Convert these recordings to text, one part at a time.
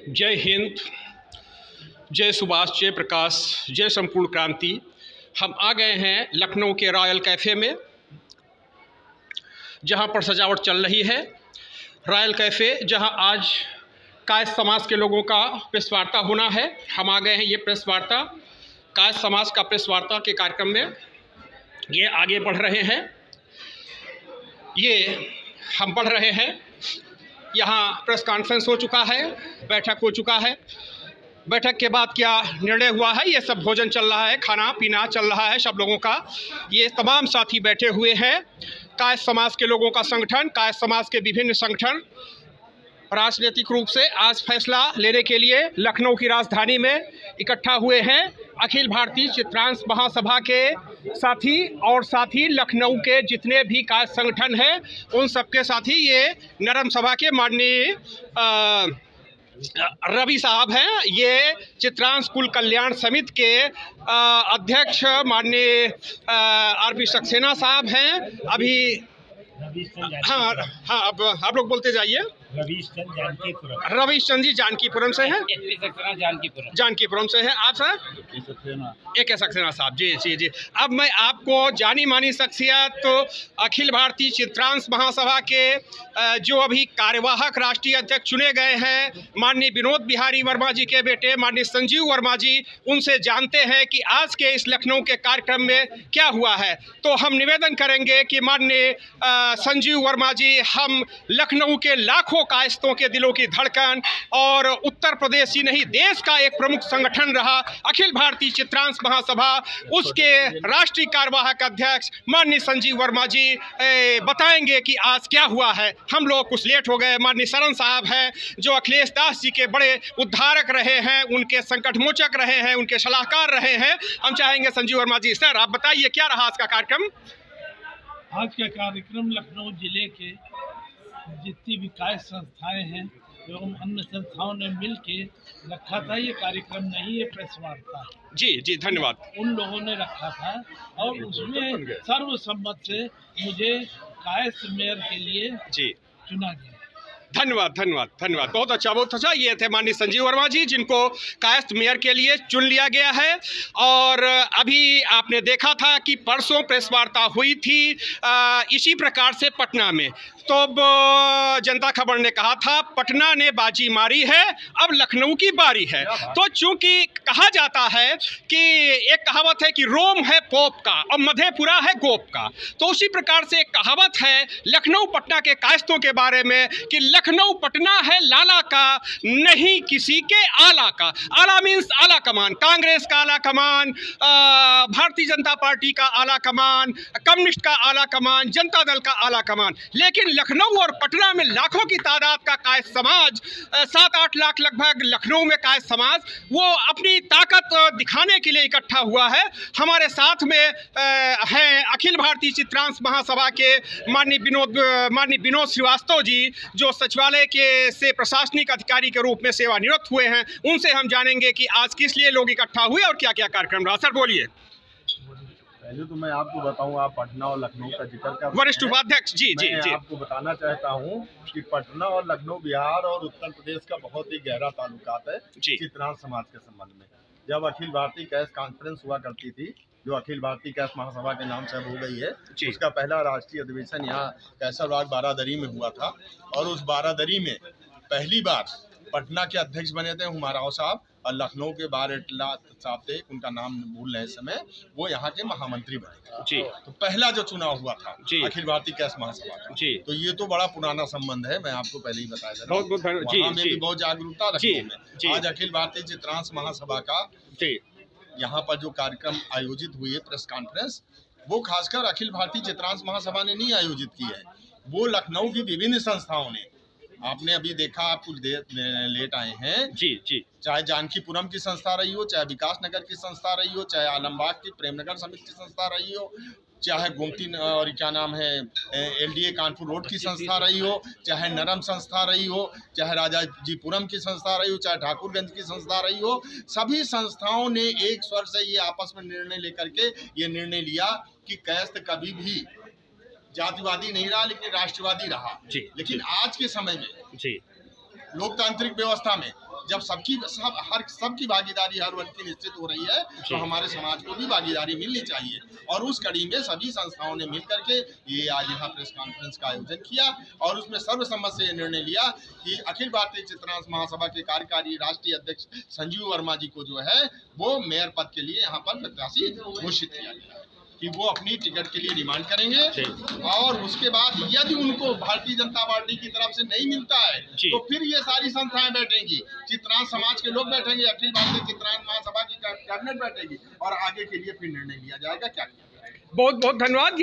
जय हिंद, जय सुभाष, जय प्रकाश, जय संपूर्ण क्रांति। हम आ गए हैं लखनऊ के रॉयल कैफ़े में, जहां पर सजावट चल रही है। रॉयल कैफ़े जहां आज कायस्थ समाज के लोगों का प्रेस वार्ता होना है। हम आ गए हैं ये प्रेस वार्ता, कायस्थ समाज का प्रेस वार्ता के कार्यक्रम में ये आगे बढ़ रहे हैं। ये हम बढ़ रहे हैं। यहाँ प्रेस कॉन्फ्रेंस हो चुका है, बैठक हो चुका है। बैठक के बाद क्या निर्णय हुआ है, ये सब भोजन चल रहा है, खाना पीना चल रहा है सब लोगों का। ये तमाम साथी बैठे हुए हैं। कायस्थ समाज के लोगों का संगठन, कायस्थ समाज के विभिन्न संगठन राजनीतिक रूप से आज फैसला लेने के लिए लखनऊ की राजधानी में इकट्ठा हुए हैं। अखिल भारतीय चित्रांश महासभा के साथी और साथी लखनऊ के जितने भी कायस्थ संगठन हैं, उन सबके साथी ये नरम सभा के माननीय रवि साहब हैं। ये चित्रांश कुल कल्याण समिति के अध्यक्ष माननीय आरपी सक्सेना साहब हैं। अभी हाँ, अब आप लोग बोलते जाइए। रवीश चंद जी जानकीपुरम से हैं। जानकीपुरम से हैं। आप सर? ए के सक्सेना साहब जी जी जी। अब मैं आपको जानी मानी शख्सियत तो अखिल भारतीय चित्रांश महासभा के जो अभी कार्यवाहक राष्ट्रीय अध्यक्ष चुने गए हैं, माननीय विनोद बिहारी वर्मा जी के बेटे माननीय संजीव वर्मा जी, उनसे जानते हैं कि आज के इस लखनऊ के कार्यक्रम में क्या हुआ है। तो हम निवेदन करेंगे कि माननीय संजीव वर्मा जी, हम लखनऊ के लाखों कायस्थों के दिलों की धड़कन और उत्तर प्रदेश ही नहीं देश का एक प्रमुख संगठन रहा अखिल भारतीय चित्रांश महासभा, उसके राष्ट्रीय कार्यवाहक अध्यक्ष माननीय संजीव वर्मा जी बताएंगे कि आज क्या हुआ है। हम लोग कुछ लेट हो गए। माननीय शरण साहब हैं जो अखिलेश दास जी के बड़े उद्धारक रहे हैं, उनके संकट मोचक रहे हैं, उनके सलाहकार रहे हैं। हम चाहेंगे संजीव वर्मा जी, सर आप बताइए क्या रहा आज का कार्यक्रम। आज का कार्यक्रम लखनऊ जिले के जितनी भी कायस्थ संस्थाएं हैं एवं अन्य संस्थाओं ने मिल के रखा था। ये कार्यक्रम नहीं, ये प्रेस वार्ता जी जी धन्यवाद। उन लोगों ने रखा था और उसमें सर्वसम्मत से मुझे कायस्थ मेयर के लिए जी चुना गया। धन्यवाद धन्यवाद धन्यवाद, बहुत अच्छा बहुत अच्छा। ये थे माननीय संजीव वर्मा जी जिनको कायस्थ मेयर के लिए चुन लिया गया है। और अभी आपने देखा था कि परसों प्रेस वार्ता हुई थी इसी प्रकार से पटना में। तो जनता खबर ने कहा था पटना ने बाजी मारी है, अब लखनऊ की बारी है। तो चूंकि कहा जाता है कि एक कहावत है कि रोम है पोप का और मधेपुरा है गोप का, तो उसी प्रकार से एक कहावत है लखनऊ पटना के कायस्थों के बारे में कि लखनऊ पटना है लाला का, नहीं किसी के आला का। आला मीन्स आला कमान, कांग्रेस का आला कमान, भारतीय जनता पार्टी का आला कमान, कम्युनिस्ट का आला कमान, जनता दल का आला कमान। लेकिन लखनऊ और पटना में लाखों की तादाद का कायस्थ समाज, 7-8 लाख लगभग लखनऊ में कायस्थ समाज, वो अपनी ताकत दिखाने के लिए इकट्ठा हुआ है। हमारे साथ में हैं अखिल भारतीय चित्रांश महासभा के माननीय विनोद श्रीवास्तव जी, जो सचिवालय के से प्रशासनिक अधिकारी के रूप में सेवानिवृत्त हुए हैं। उनसे हम जानेंगे कि आज किस लिए लोग इकट्ठा हुए और क्या क्या कार्यक्रम रहा। सर बोलिए। पहले तो मैं आपको बताऊं, आप पटना और लखनऊ का जिक्र कर वरिष्ठ उपाध्यक्ष जी जी जी। मैं आपको बताना चाहता हूं कि पटना और लखनऊ बिहार और उत्तर प्रदेश का बहुत ही गहरा ताल्लुकात है चित्रांश समाज के संबंध में। जब अखिल भारतीय कायस्थ कॉन्फ्रेंस हुआ करती थी, जो अखिल भारतीय कायस्थ महासभा के नाम से अब हो गई है, उसका पहला राष्ट्रीय अधिवेशन यहाँ कैसरबाग बारादरी में हुआ था। और उस बारादरी में पहली बार पटना के अध्यक्ष बने थे हुमाराव साहब, और लखनऊ के बारेटला साहब थे, उनका नाम भूल रहे समय, वो यहाँ के महामंत्री बने जी। तो पहला जो चुनाव हुआ था अखिल भारतीय कायस्थ महासभा का जी, तो ये तो बड़ा पुराना संबंध है, मैं आपको पहले ही बताया था। वहाँ में भी बहुत जागरूकता लखनऊ में। आज अखिल भारतीय चित्रांश महासभा का यहाँ पर जो कार्यक्रम आयोजित हुई है प्रेस कॉन्फ्रेंस, वो खासकर अखिल भारतीय चित्रांश महासभा ने नहीं आयोजित की है, वो लखनऊ की विभिन्न संस्थाओं ने। आपने अभी देखा, आप कुछ देर लेट आए हैं जी जी। चाहे जानकीपुरम की संस्था रही हो, चाहे विकास नगर की संस्था रही हो, चाहे आलमबाग की प्रेमनगर समिति की संस्था रही हो, चाहे गोमती और क्या नाम है LDA कानपुर रोड की संस्था रही हो, चाहे नरम संस्था रही हो, चाहे राजाजीपुरम की संस्था रही हो, चाहे ठाकुरगंज की संस्था रही हो, सभी संस्थाओं ने एक स्वर से ये आपस में निर्णय लेकर के ये निर्णय लिया कि कायस्थ कभी भी जातिवादी नहीं रहा लेकिन राष्ट्रवादी रहा जी। लेकिन आज के समय में जी लोकतांत्रिक व्यवस्था में जब सबकी भागीदारी हर वर्ग की निश्चित हो रही है तो हमारे समाज को भी भागीदारी मिलनी चाहिए। और उस कड़ी में सभी संस्थाओं ने मिल करके ये आज यहाँ प्रेस कॉन्फ्रेंस का आयोजन किया और उसमें सर्वसम्मत से निर्णय लिया कि अखिल भारतीय चित्रांश महासभा के कार्यकारी राष्ट्रीय अध्यक्ष संजीव वर्मा जी को जो है वो मेयर पद के लिए यहाँ पर प्रत्याशी घोषित किया गया कि वो अपनी टिकट के लिए डिमांड करेंगे। और उसके बाद यदि उनको भारतीय जनता पार्टी की तरफ से नहीं मिलता है तो फिर ये सारी संस्थाएं बैठेंगी, चित्रांश समाज के लोग बैठेंगे, अखिल भारतीय चित्रांश महासभा की कैबिनेट बैठेगी और आगे के लिए फिर निर्णय लिया जाएगा क्या किया जाएगा। बहुत बहुत धन्यवाद।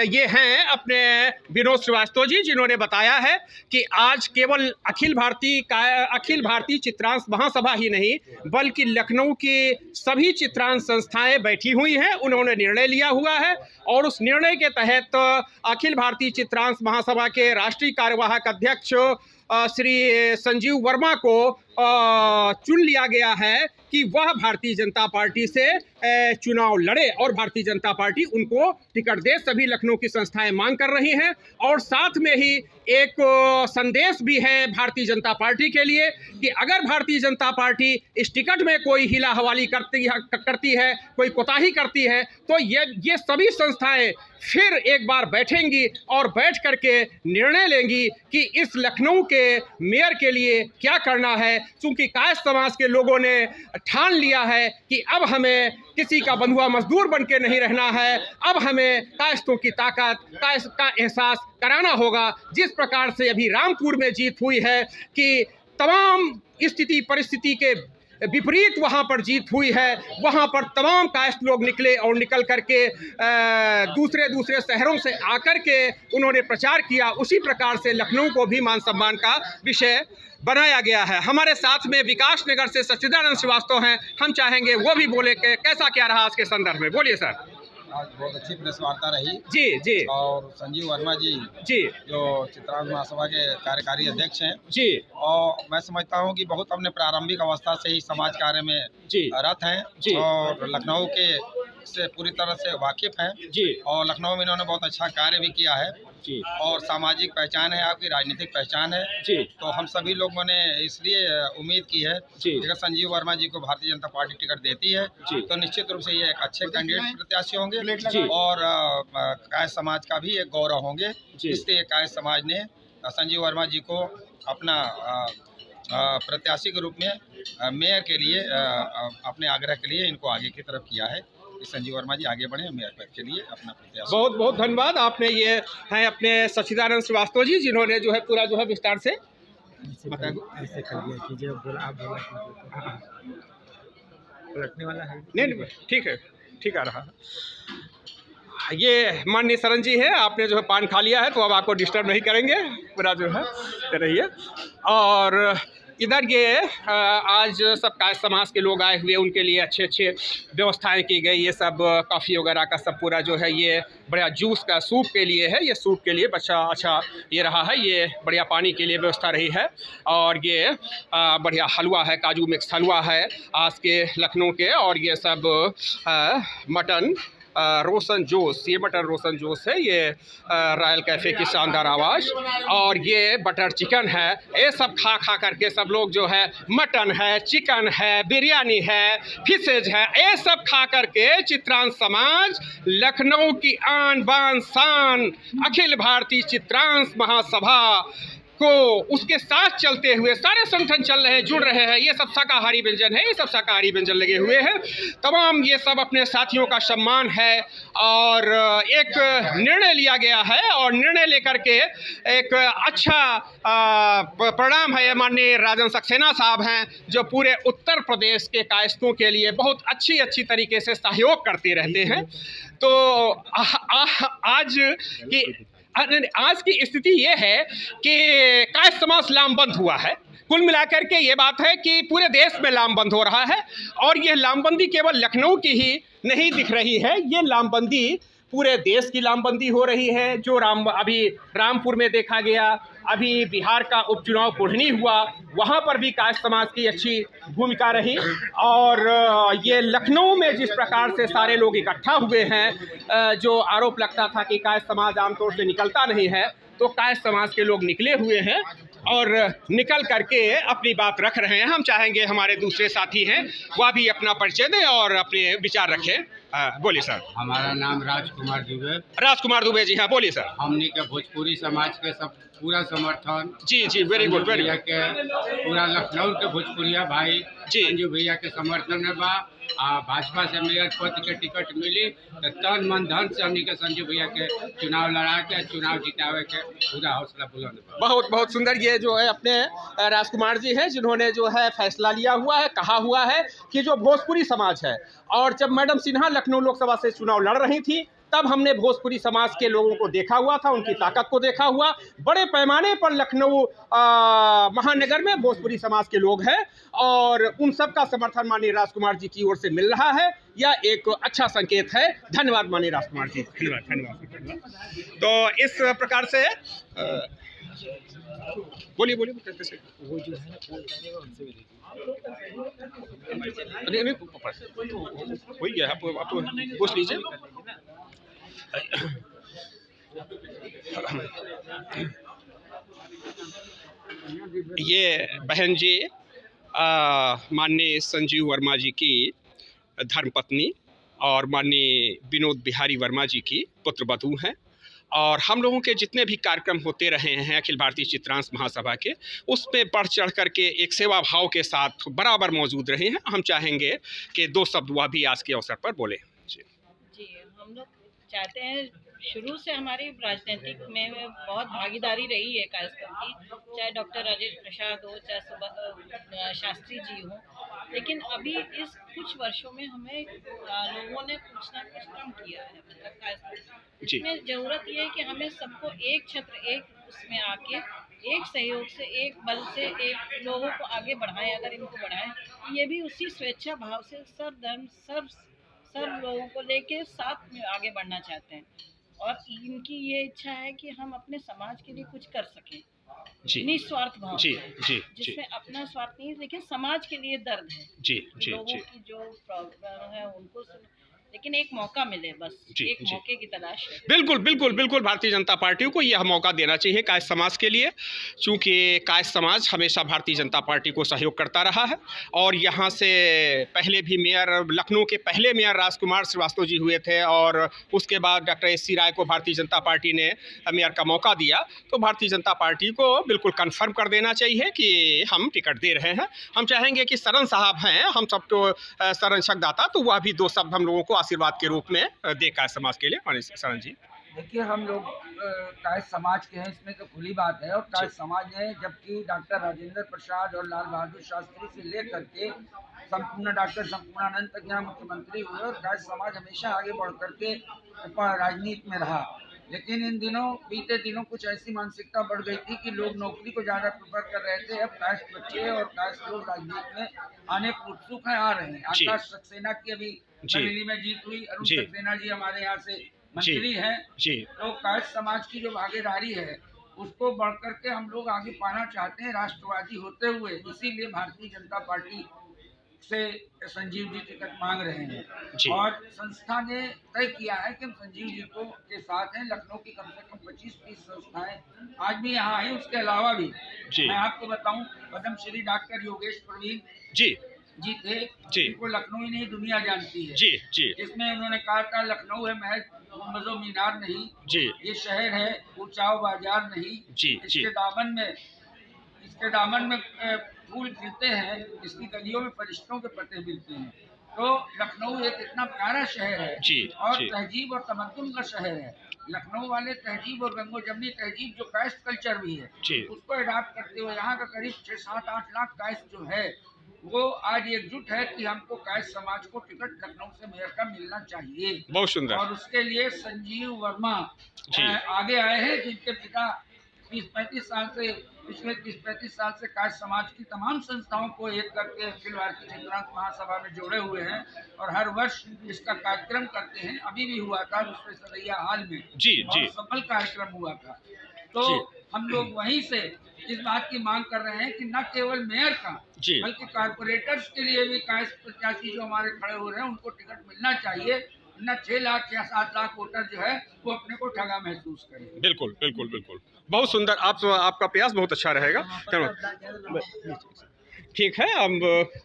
ये हैं अपने विनोद श्रीवास्तव जी, जिन्होंने बताया है कि आज केवल अखिल भारतीय चित्रांश महासभा ही नहीं बल्कि लखनऊ की सभी चित्रांश संस्थाएं बैठी हुई हैं। उन्होंने निर्णय लिया हुआ है और उस निर्णय के तहत अखिल भारतीय चित्रांश महासभा के राष्ट्रीय कार्यवाहक अध्यक्ष श्री संजीव वर्मा को चुन लिया गया है कि वह भारतीय जनता पार्टी से चुनाव लड़े और भारतीय जनता पार्टी उनको टिकट दे। सभी लखनऊ की संस्थाएं मांग कर रही हैं और साथ में ही एक संदेश भी है भारतीय जनता पार्टी के लिए कि अगर भारतीय जनता पार्टी इस टिकट में कोई हिला हवाली करती है, कोई कोताही करती है तो ये सभी संस्थाएं फिर एक बार बैठेंगी और बैठ करके निर्णय लेंगी कि इस लखनऊ के मेयर के लिए क्या करना है। क्योंकि कायस्थ समाज के लोगों ने ठान लिया है कि अब हमें किसी का बंधुआ मजदूर बन के नहीं रहना है, अब हमें कायस्थों की ताकत का एहसास कराना होगा। जिस प्रकार से अभी रामपुर में जीत हुई है कि तमाम स्थिति परिस्थिति के विपरीत वहाँ पर जीत हुई है, वहाँ पर तमाम कायस्थ लोग निकले और निकल करके दूसरे शहरों से आकर के उन्होंने प्रचार किया। उसी प्रकार से लखनऊ को भी मान सम्मान का विषय बनाया गया है। हमारे साथ में विकास नगर से सच्चिदानंद श्रीवास्तव हैं, हम चाहेंगे वो भी बोले कि कैसा क्या रहा आज के संदर्भ में। बोलिए सर। आज बहुत अच्छी प्रेस वार्ता रही जी और संजीव वर्मा जी जो चित्रांश महासभा के कार्यकारी अध्यक्ष हैं जी, और मैं समझता हूं कि बहुत अपने प्रारंभिक अवस्था से ही समाज कार्य में रत हैं और लखनऊ के से पूरी तरह से वाकिफ हैं जी, और लखनऊ में इन्होंने बहुत अच्छा कार्य भी किया है जी, और सामाजिक पहचान है, आपकी राजनीतिक पहचान है जी। तो हम सभी लोगों ने इसलिए उम्मीद की है कि अगर संजीव वर्मा जी को भारतीय जनता पार्टी टिकट देती है तो निश्चित रूप से ये एक अच्छे कैंडिडेट प्रत्याशी होंगे और कायस्थ समाज का भी एक गौरव होंगे। इसलिए कायस्थ समाज ने संजीव वर्मा जी को अपना प्रत्याशी के रूप में मेयर के लिए अपने आग्रह के लिए इनको आगे की तरफ किया है। संजीव वर्मा जी आगे बढ़े मेयर पद के लिए अपना प्रत्याशी। बहुत बहुत धन्यवाद। आपने ये हैं अपने सच्चिदानंद श्रीवास्तव जी, जिन्होंने जो है पूरा जो है विस्तार से रखने वाला है। नहीं ठीक है रहा। ये माननीय सरन जी है, आपने जो है पान खा लिया है तो अब आपको डिस्टर्ब नहीं करेंगे, पूरा जो है रहिए। और इधर ये आज सब कायस्थ समाज के लोग आए हुए, उनके लिए अच्छे व्यवस्थाएं की गई। ये सब कॉफ़ी वगैरह का सब पूरा जो है ये बढ़िया जूस का सूप के लिए है, ये सूप के लिए अच्छा ये रहा है। ये बढ़िया पानी के लिए व्यवस्था रही है और ये बढ़िया हलवा है, काजू मिक्स हलवा है आज के लखनऊ के। और ये सब मटन रोशन जोश, ये मटन रोशन जोश है, ये रॉयल कैफ़े की शानदार आवाज़, और ये बटर चिकन है। ये सब खा करके सब लोग जो है मटन है, चिकन है, बिरयानी है, फिशेज है, ये सब खा करके चित्रांश समाज लखनऊ की आन बान शान अखिल भारतीय चित्रांश महासभा को उसके साथ चलते हुए सारे संगठन चल रहे हैं, जुड़ रहे हैं। ये सब शाकाहारी व्यंजन है, ये सब शाकाहारी व्यंजन लगे हुए हैं तमाम। ये सब अपने साथियों का सम्मान है और एक निर्णय लिया गया है और निर्णय लेकर के एक अच्छा परिणाम है। माननीय राजन सक्सेना साहब हैं जो पूरे उत्तर प्रदेश के कायस्थों के लिए बहुत अच्छी तरीके से सहयोग करते रहते हैं। तो आज की स्थिति ये है कि कायस्थ समाज लामबंद हुआ है। कुल मिलाकर के ये बात है कि पूरे देश में लामबंद हो रहा है और ये लामबंदी केवल लखनऊ की ही नहीं दिख रही है, ये लामबंदी पूरे देश की लामबंदी हो रही है। जो अभी रामपुर में देखा गया, अभी बिहार का उपचुनाव पुढ़नी हुआ, वहाँ पर भी कायस्थ समाज की अच्छी भूमिका रही। और ये लखनऊ में जिस प्रकार से सारे लोग इकट्ठा हुए हैं, जो आरोप लगता था कि कायस्थ समाज आमतौर से निकलता नहीं है, तो कायस्थ समाज के लोग निकले हुए हैं और निकल करके अपनी बात रख रहे हैं। हम चाहेंगे हमारे दूसरे साथी हैं वह भी अपना परिचय दें और अपने विचार रखें। बोलिए सर। हमारा नाम राजकुमार दुबे। राजकुमार दुबे जी, हाँ बोलिए सर। हमने के भोजपुरी समाज के सब पूरा समर्थन। जी जी, वेरी गुड वेरी गुड। के पूरा लखनऊ के भोजपुरिया भाई जी संजू भैया के समर्थन में बा। भाजपा से मेयर पद के टिकट मिली तो तन मन धन से हमने के संजू भैया के चुनाव लड़ा के चुनाव जितावे के पूरा हौसला बुलंद बा। बहुत बहुत सुंदर। ये जो है अपने राजकुमार जी हैं जिन्होंने जो है फैसला लिया हुआ है, कहा हुआ है कि जो भोजपुरी समाज है, और जब मैडम सिन्हा लखनऊ लोकसभा से चुनाव लड़ रही थी तब हमने भोजपुरी समाज के लोगों को देखा हुआ था, उनकी ताकत को देखा हुआ। बड़े पैमाने पर लखनऊ महानगर में भोजपुरी समाज के लोग हैं और उन सब का समर्थन माननीय राजकुमार जी की ओर से मिल रहा है। यह एक अच्छा संकेत है। धन्यवाद माननीय राजकुमार जी, धन्यवाद धन्यवाद। तो इस प्रकार से बोलिए बोलिए कैसे वो जो है वही है, आप पूछ लीजिए। ये बहन जी माननीय संजीव वर्मा जी की धर्मपत्नी और माननीय विनोद बिहारी वर्मा जी की पुत्रवधू हैं और हम लोगों के जितने भी कार्यक्रम होते रहे हैं अखिल भारतीय चित्रांश महासभा के, उसमें बढ़ चढ़ करके एक सेवा भाव के साथ बराबर मौजूद रहे हैं। हम चाहेंगे कि दो शब्द वह भी आज के अवसर पर बोले। जी, हम लोग चाहते हैं, शुरू से हमारी राजनीतिक में बहुत भागीदारी रही है कार्यक्रम की, चाहे डॉक्टर राजेंद्र प्रसाद हो, चाहे सुभाष शास्त्री जी हो, लेकिन अभी इस कुछ वर्षों में हमें लोगों ने कुछ ना कुछ कम किया है। मतलब कार्यक्रम में ज़रूरत ये है कि हमें सबको एक क्षेत्र, एक उसमें आके एक सहयोग से, एक बल से, एक लोगों को आगे बढ़ाएं। अगर इनको बढ़ाएं, ये भी उसी स्वेच्छा भाव से सब धर्म सब लोगों को लेके साथ में आगे बढ़ना चाहते हैं और इनकी ये इच्छा है कि हम अपने समाज के लिए कुछ कर सकें निस्वार्थ भाव से, जिसमें अपना स्वार्थ नहीं, लेकिन समाज के लिए दर्द है लोगों की जो प्रॉब्लम है उनको, लेकिन एक मौका मिले, बस एक मौके की तलाश है। बिल्कुल बिल्कुल बिल्कुल, भारतीय जनता पार्टी को यह मौका देना चाहिए कायस्थ समाज के लिए, चूँकि कायस्थ समाज हमेशा भारतीय जनता पार्टी को सहयोग करता रहा है और यहाँ से पहले भी मेयर, लखनऊ के पहले मेयर राजकुमार श्रीवास्तव जी हुए थे और उसके बाद डॉक्टर एस.सी. राय को भारतीय जनता पार्टी ने मेयर का मौका दिया। तो भारतीय जनता पार्टी को बिल्कुल कन्फर्म कर देना चाहिए कि हम टिकट दे रहे हैं। हम चाहेंगे कि सरन साहब हैं हम सबको संरक्षक दाता, तो वह भी दो शब्द हम लोगों को आशीर्वाद के रूप में देखा समाज के लिए। सरन जी, देखिए हम लोग कायस्थ समाज के हैं, इसमें तो खुली बात है। और कायस्थ समाज ने जबकि डॉक्टर राजेंद्र प्रसाद और लाल बहादुर शास्त्री से लेकर के संपूर्ण डॉक्टर संपूर्णानंद तक यहाँ मुख्यमंत्री हुए और कायस्थ समाज हमेशा आगे बढ़ करके राजनीति में रहा। लेकिन इन दिनों, बीते दिनों कुछ ऐसी मानसिकता बढ़ गई थी कि लोग नौकरी को ज़्यादा प्रेफर कर रहे थे। अब कायस्थ बच्चे और कायस्थ लोग राजनीति में आने को उत्सुक हैं, आ रहे हैं। आकाश सक्सेना की अभी बरेली में जीत हुई, अरुण सक्सेना जी हमारे यहाँ से मंत्री हैं। तो कायस्थ समाज की जो भागीदारी है उसको बढ़ करके हम लोग आगे पाना चाहते हैं राष्ट्रवादी होते हुए। इसीलिए भारतीय जनता पार्टी से संजीव जी टिकट मांग रहे हैं और संस्था ने तय किया है कि हम संजीव जी को के साथ हैं। लखनऊ की कम से कम 25-30 संस्थाएं आज भी यहाँ आई, उसके अलावा भी मैं आपको बताऊं, पद्म श्री डॉक्टर योगेश प्रवीण जी थे, जिनको लखनऊ ही नहीं दुनिया जानती है। जिसमें उन्होंने कहा था लखनऊ है महज गुंबदो मीनार नहीं, ये शहर है ऊंचाओ बाजार नहीं, इसके दामन में फूल खिलते हैं, इसकी गलियों में फरिश्तों के पत्ते मिलते हैं। तो लखनऊ एक इतना प्यारा शहर है और तहजीब और तमद्दुन का शहर है। लखनऊ वाले तहजीब और गंगो जमनी तहजीब जो कायस्थ कल्चर भी है उसको अडॉप्ट करते हुए यहाँ का करीब 6-7-8 लाख कायस्थ जो है वो आज एकजुट है कि हमको कायस्थ समाज को टिकट लखनऊ से मेयर का मिलना चाहिए। बहुत सुंदर। और उसके लिए संजीव वर्मा आगे आए हैं, जिनके पिता 30-35 साल से पिछले 30-35 साल से कायस्थ समाज की तमाम संस्थाओं को एक करके अखिल भारतीय चित्रांश महासभा में जोड़े हुए हैं और हर वर्ष इसका कार्यक्रम करते हैं। अभी भी हुआ था दूसरे सरैया हाल में और सफल कार्यक्रम हुआ था। तो हम लोग वहीं से इस बात की मांग कर रहे हैं कि न केवल मेयर का बल्कि कारपोरेटर्स के लिए भी कायस्थ प्रत्याशी जो हमारे खड़े हो रहे हैं उनको टिकट मिलना चाहिए न 6 लाख या 7 लाख वोटर जो है वो अपने को ठगा महसूस करें। बिल्कुल बिल्कुल बिल्कुल, बहुत सुंदर। आपका प्रयास बहुत अच्छा रहेगा। ठीक है, अब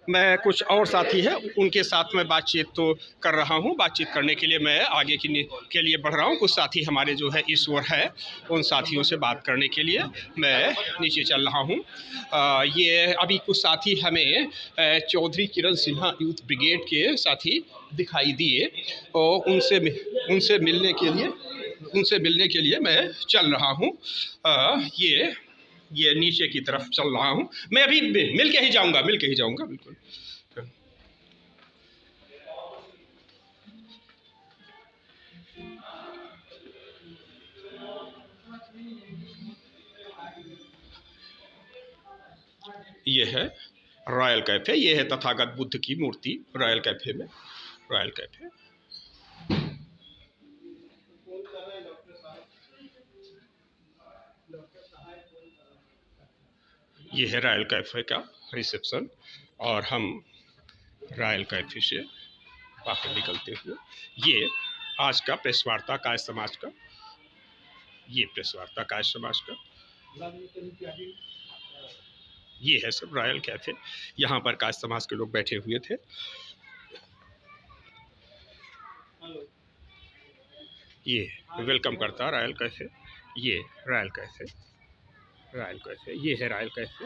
मैं कुछ और साथी हैं उनके साथ में बातचीत तो कर रहा हूं। बातचीत करने के लिए मैं आगे के लिए बढ़ रहा हूं। कुछ साथी हमारे जो है ईश्वर है, उन साथियों से बात करने के लिए मैं नीचे चल रहा हूं। ये अभी कुछ साथी हमें चौधरी किरण सिन्हा यूथ ब्रिगेड के साथी दिखाई दिए और उनसे मिलने के लिए मैं चल रहा हूं। ये नीचे की तरफ चल रहा हूँ। मैं अभी मिल के ही जाऊँगा बिल्कुल। ये है रॉयल कैफ़े, ये है तथागत बुद्ध की मूर्ति रॉयल कैफ़े में। रॉयल कैफ़े ये है रॉयल कैफ़े का रिसेप्शन और हम रॉयल कैफ़े से बाहर निकलते हुए ये आज का प्रेस वार्ता कायस्थ समाज का, ये प्रेस वार्ता कायस्थ समाज का, ये है सब रॉयल कैफ़े। यहाँ पर कायस्थ समाज के लोग बैठे हुए थे। ये वेलकम करता रॉयल कैफ़े, ये रॉयल कैफ़े, ये है रॉयल कैफ़े,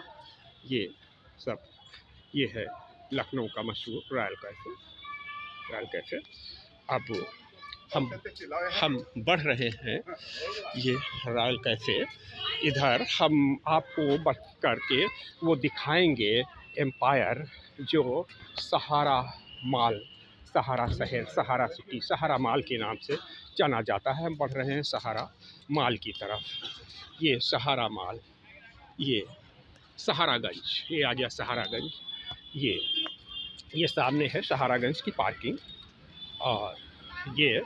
ये सब, ये है लखनऊ का मशहूर रॉयल कैफ़े। अब हम बढ़ रहे हैं ये रॉयल कैफ़े। इधर हम आपको बढ़ करके वो दिखाएंगे एम्पायर, जो सहारा माल, सहारा शहर, सहारा सिटी, सहारा माल के नाम से जाना जाता है। हम बढ़ रहे हैं सहारा माल की तरफ। ये सहारा माल, ये सहारागंज, ये आ गया सहारागंज। ये सामने है सहारागंज की पार्किंग। और ये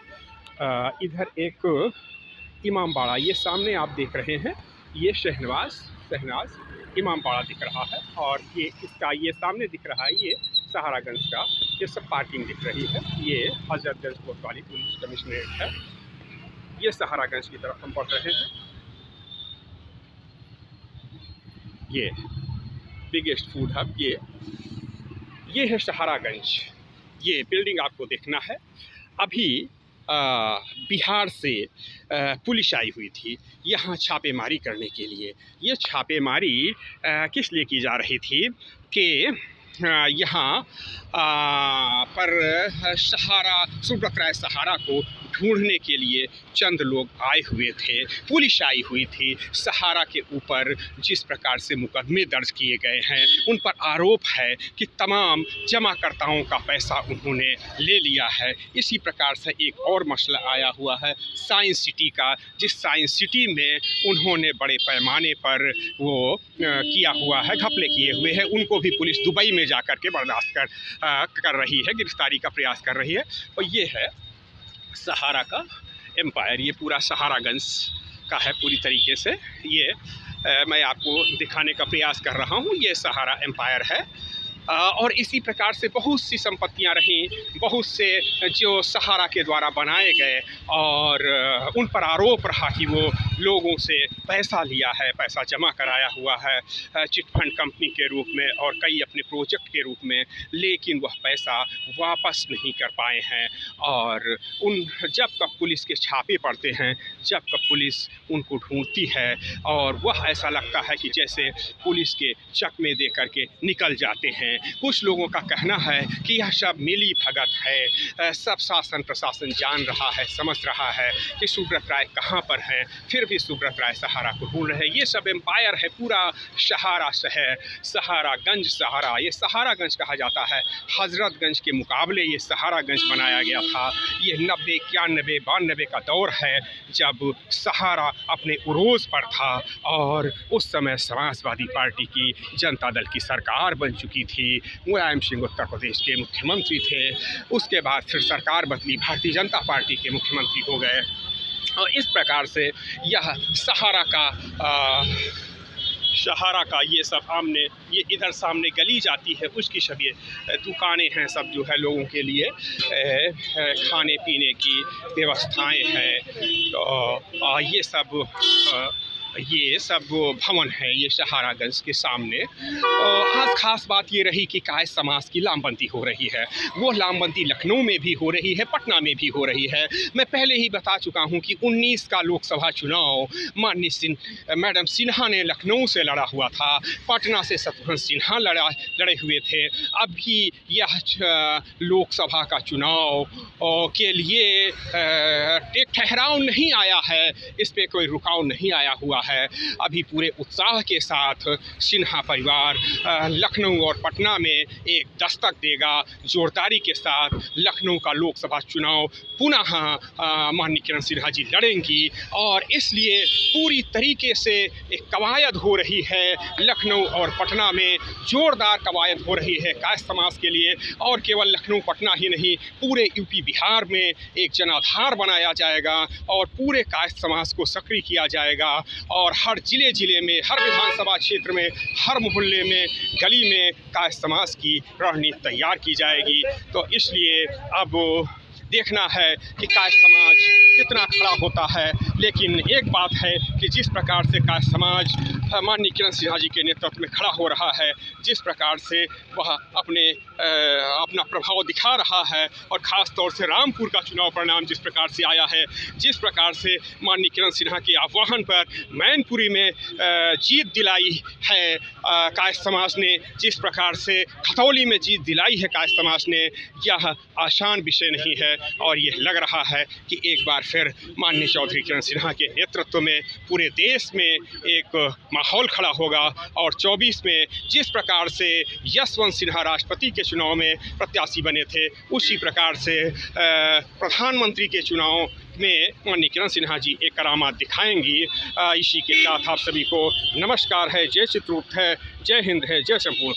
इधर एक इमामबाड़ा, ये सामने आप देख रहे हैं, ये शहनाज इमामबाड़ा दिख रहा है। और ये इसका ये सामने दिख रहा है, ये सहारागंज का ये सब पार्किंग दिख रही है। ये हजरतगंज कोतवाली पुलिस कमिश्नरेट है। ये सहारागंज की तरफ हम बढ़ रहे हैं। ये बिगेस्ट फूड हब, ये है सहारागंज। ये बिल्डिंग आपको देखना है। अभी बिहार से पुलिस आई हुई थी यहाँ छापेमारी करने के लिए। ये छापेमारी किस लिए की जा रही थी कि यहाँ पर सुब्रत राय सहारा को ढूंढने के लिए चंद लोग आए हुए थे। पुलिस आई हुई थी। सहारा के ऊपर जिस प्रकार से मुकदमे दर्ज किए गए हैं, उन पर आरोप है कि तमाम जमाकर्ताओं का पैसा उन्होंने ले लिया है। इसी प्रकार से एक और मसला आया हुआ है साइंस सिटी का, जिस साइंस सिटी में उन्होंने बड़े पैमाने पर वो किया हुआ है, घपले किए हुए हैं। उनको भी पुलिस दुबई में जा कर के बर्दाश्त कर रही है, गिरफ्तारी का प्रयास कर रही है। और ये है सहारा का एम्पायर, ये पूरा सहारागंज का है पूरी तरीके से। ये मैं आपको दिखाने का प्रयास कर रहा हूँ। ये सहारा एम्पायर है। और इसी प्रकार से बहुत सी संपत्तियां रहीं, बहुत से जो सहारा के द्वारा बनाए गए, और उन पर आरोप रहा कि वो लोगों से पैसा लिया है, पैसा जमा कराया हुआ है चिटफंड कंपनी के रूप में और कई अपने प्रोजेक्ट के रूप में, लेकिन वह पैसा वापस नहीं कर पाए हैं। और जब तक पुलिस के छापे पड़ते हैं, जब तक पुलिस उनको ढूंढती है, और वह ऐसा लगता है कि जैसे पुलिस के चकमे दे करके निकल जाते हैं। कुछ लोगों का कहना है कि यह सब मिली भगत है, सब शासन प्रशासन जान रहा है, समझ रहा है कि सुब्रत राय कहाँ पर हैं, फिर भी सुब्रत राय सहारा को ढूंढ रहे हैं। ये सब एम्पायर है, पूरा सहारा शहर, सहारागंज सहारा, ये सहारागंज कहा जाता है। हजरतगंज के मुकाबले ये सहारागंज बनाया गया था। ये 90, 91, 92 का दौर है, जब सहारा अपने उरोज पर था, और उस समय समाजवादी पार्टी की जनता दल की सरकार बन चुकी थी। मुलायम सिंह उत्तर प्रदेश के मुख्यमंत्री थे। उसके बाद फिर सरकार बदली, भारतीय जनता पार्टी के मुख्यमंत्री हो गए। और इस प्रकार से यह सहारा का सहारा का ये सब आमने, ये इधर सामने गली जाती है उसकी सब ये दुकानें हैं, सब जो है लोगों के लिए खाने पीने की व्यवस्थाएं हैं। तो ये सब भवन है ये सहारागंज के सामने। आज खास बात ये रही कि कायस्थ समाज की लामबंदी हो रही है। वो लामबंदी लखनऊ में भी हो रही है, पटना में भी हो रही है। मैं पहले ही बता चुका हूँ कि 19 का लोकसभा चुनाव माननीय मैडम सिन्हा ने लखनऊ से लड़ा हुआ था, पटना से शत्रुघ्न सिन्हा लड़े हुए थे। अभी यह लोकसभा का चुनाव के लिए एक ठहराव नहीं आया है, इस पर कोई रुकाव नहीं आया हुआ है। अभी पूरे उत्साह के साथ सिन्हा परिवार लखनऊ और पटना में एक दस्तक देगा। जोरदारी के साथ लखनऊ का लोकसभा चुनाव पुनः माननीय किरण सिन्हा जी लड़ेंगी और इसलिए पूरी तरीके से एक कवायद हो रही है। लखनऊ और पटना में जोरदार कवायद हो रही है कायस्थ समाज के लिए। और केवल लखनऊ पटना ही नहीं, पूरे यूपी बिहार में एक जनाधार बनाया जाएगा और पूरे कायस्थ समाज को सक्रिय किया जाएगा और हर जिले में, हर विधानसभा क्षेत्र में, हर मोहल्ले में, गली में कायस्थ समाज की रणनीति तैयार की जाएगी। तो इसलिए अब देखना है कि कायस्थ समाज कितना खड़ा होता है। लेकिन एक बात है कि जिस प्रकार से कायस्थ समाज माननीय किरण सिन्हा जी के नेतृत्व में खड़ा हो रहा है, जिस प्रकार से वह अपना प्रभाव दिखा रहा है और ख़ास तौर से रामपुर का चुनाव परिणाम जिस प्रकार से आया है, जिस प्रकार से माननीय किरण सिन्हा के आह्वान पर मैनपुरी में जीत दिलाई है कायस्थ समाज ने, जिस प्रकार से खतौली में जीत दिलाई है कायस्थ समाज ने, यह आसान विषय नहीं है। और यह लग रहा है कि एक बार फिर माननीय चौधरी किरण सिन्हा के नेतृत्व में पूरे देश में एक माहौल खड़ा होगा। और 24 में जिस प्रकार से यशवंत सिन्हा राष्ट्रपति के चुनाव में प्रत्याशी बने थे, उसी प्रकार से प्रधानमंत्री के चुनाव में माननीय किरण सिन्हा जी एक करामात दिखाएंगी। इसी के साथ आप सभी को नमस्कार है, जय चित्रगुप्त है, जय हिंद है, जय शंभू।